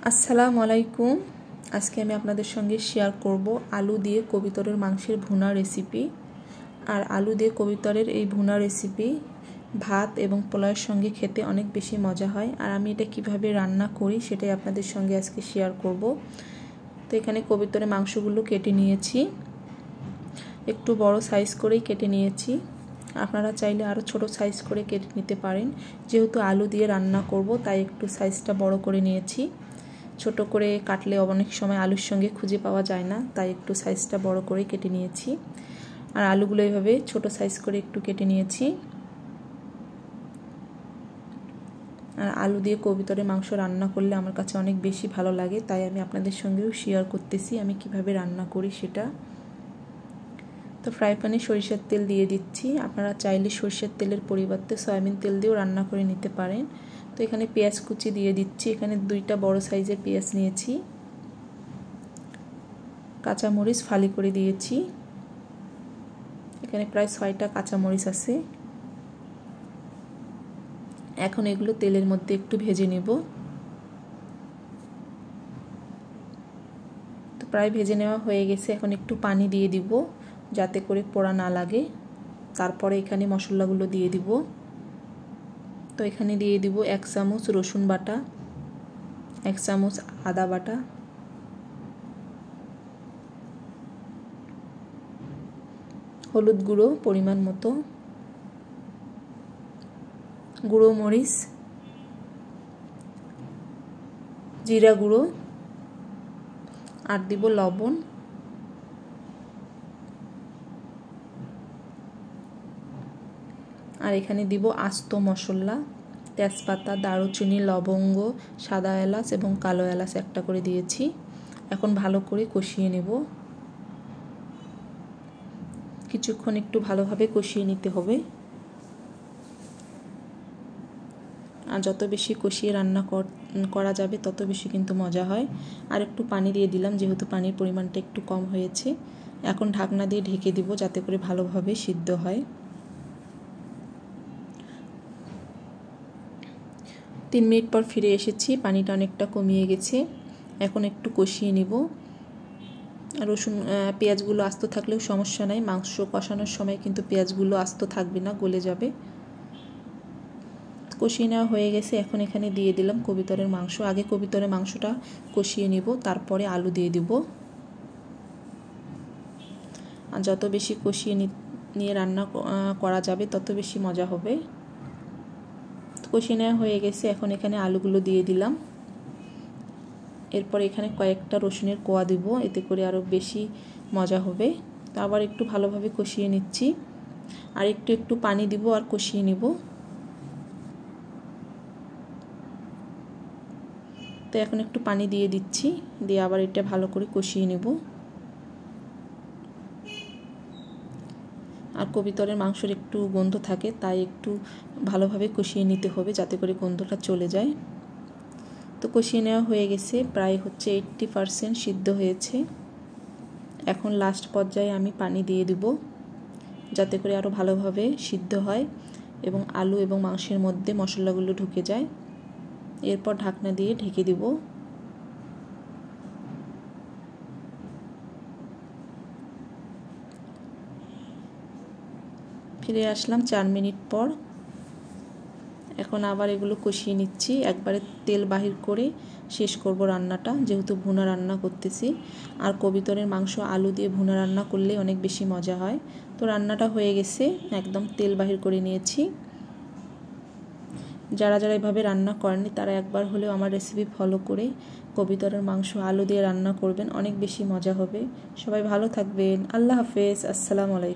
আসসালামু আলাইকুম। আজকে আমি আপনাদের সঙ্গে শেয়ার করব আলু দিয়ে কবিতরের মাংসের ভুনা রেসিপি। আর আলু দিয়ে কবিতরের এই ভুনা রেসিপি ভাত এবং পোলাওয়ের সঙ্গে খেতে অনেক বেশি মজা হয়। আর আমি এটা কিভাবে রান্না করি সেটাই আপনাদের সঙ্গে আজকে শেয়ার করব। তো এখানে কবিতরের মাংসগুলো কেটে নিয়েছি, একটু বড় সাইজ করেই কেটে নিয়েছি। আপনারা চাইলে আরও ছোট সাইজ করে কেটে নিতে পারেন। যেহেতু আলু দিয়ে রান্না করব তাই একটু সাইজটা বড় করে নিয়েছি। ছোট করে কাটলে অনেক সময় আলুর সঙ্গে খুঁজে পাওয়া যায় না, তাই একটু সাইজটা বড় করে কেটে নিয়েছি। আর আলুগুলো এইভাবে ছোট সাইজ করে একটু কেটে নিয়েছি। আর আলু দিয়ে কবিতরের মাংস রান্না করলে আমার কাছে অনেক বেশি ভালো লাগে, তাই আমি আপনাদের সঙ্গেও শেয়ার করতেছি আমি কিভাবে রান্না করি সেটা। তো ফ্রাই প্যানে সরিষার তেল দিয়ে দিচ্ছি। আপনারা চাইলে সরিষার তেলের পরিবর্তে সয়াবিন তেল দিয়েও রান্না করে নিতে পারেন। তো এখানে পেঁয়াজ কুচি দিয়ে দিচ্ছি। এখানে 2টা বড় সাইজের পেঁয়াজ নিয়েছি। কাঁচামরিচ ফালি করে দিয়েছি। এখানে প্রায় 6টা কাঁচামরিচ আছে। এখন এগুলো তেলের মধ্যে একটু ভেজে নেব। তো প্রায় ভেজে নেওয়া হয়ে গেছে। এখন একটু পানি দিয়ে দিব যাতে করে পোড়া না লাগে। তারপরে এখানে মশলাগুলো দিয়ে দিব। তো এখানে দিয়ে দিব 1 চামচ রসুন বাটা, 1 চামচ আদা বাটা, হলুদ গুঁড়ো পরিমাণ মতো, গুঁড়ো মরিচ, জিরা গুঁড়ো, আর দিব লবণ। আর এখানে দিব আস্ত মশলা, তেজপাতা, দারুচিনি, লবঙ্গ, সাদা এলাচ এবং কালো এলাচ একটা করে দিয়েছি। এখন ভালো করে কষিয়ে নেব। কিছুক্ষণ একটু ভালোভাবে কষিয়ে নিতে হবে। আর যত বেশি কষিয়ে রান্না করা যাবে তত বেশি কিন্তু মজা হয়। আর একটু পানি দিয়ে দিলাম, যেহেতু পানির পরিমাণটা একটু কম হয়েছে। এখন ঢাকনা দিয়ে ঢেকে দিব যাতে করে ভালোভাবে সিদ্ধ হয়। 3 মিনিট পর ফিরে এসেছি। পানিটা অনেকটা কমিয়ে গেছে। এখন একটু কষিয়ে নিব। রসুন পেঁয়াজগুলো আস্ত থাকলেও সমস্যা নাই, মাংস কষানোর সময় কিন্তু পেঁয়াজগুলো আস্ত থাকবে না, গলে যাবে। কষিয়ে নেওয়া হয়ে গেছে। এখন এখানে দিয়ে দিলাম কবিতরের মাংস। আগে কবিতরের মাংসটা কষিয়ে নিব, তারপরে আলু দিয়ে দিব। আর যত বেশি কষিয়ে নিয়ে রান্না করা যাবে তত বেশি মজা হবে। কষিয়ে নেওয়া হয়ে গেছে। এখন এখানে আলুগুলো দিয়ে দিলাম। এরপর এখানে কয়েকটা রসুনের কোয়া দিব, এতে করে আরও বেশি মজা হবে। তো আবার একটু ভালোভাবে কষিয়ে নিচ্ছি। আর একটু পানি দিব আর কষিয়ে নিব। তো এখন একটু পানি দিয়ে দিচ্ছি, দিয়ে আবার এটা ভালো করে কষিয়ে নেব। আর কবিতরের মাংসের একটু গন্ধ থাকে, তাই একটু ভালোভাবে কষিয়ে নিতে হবে যাতে করে গন্ধটা চলে যায়। তো কষিয়ে নেওয়া হয়ে গেছে, প্রায় 80% সিদ্ধ হয়েছে। এখন লাস্ট পর্যায়ে আমি পানি দিয়ে দিব যাতে করে আরও ভালোভাবে সিদ্ধ হয় এবং আলু এবং মাংসের মধ্যে মশলাগুলো ঢুকে যায়। এরপর ঢাকনা দিয়ে ঢেকে দিব। ফিরে আসলাম 4 মিনিট পর। এখন আবার এগুলো কষিয়ে নিচ্ছি। একবারে তেল বাহির করে শেষ করব রান্নাটা, যেহেতু ভুনা রান্না করতেছি। আর কবিতরের মাংস আলু দিয়ে ভুনা রান্না করলে অনেক বেশি মজা হয়। তো রান্নাটা হয়ে গেছে, একদম তেল বাহির করে নিয়েছি। যারা এভাবে রান্না করেননি তারা একবার হলেও আমার রেসিপি ফলো করে কবিতরের মাংস আলু দিয়ে রান্না করবেন, অনেক বেশি মজা হবে। সবাই ভালো থাকবেন। আল্লাহ হাফেজ। আসসালামু আলাইকুম।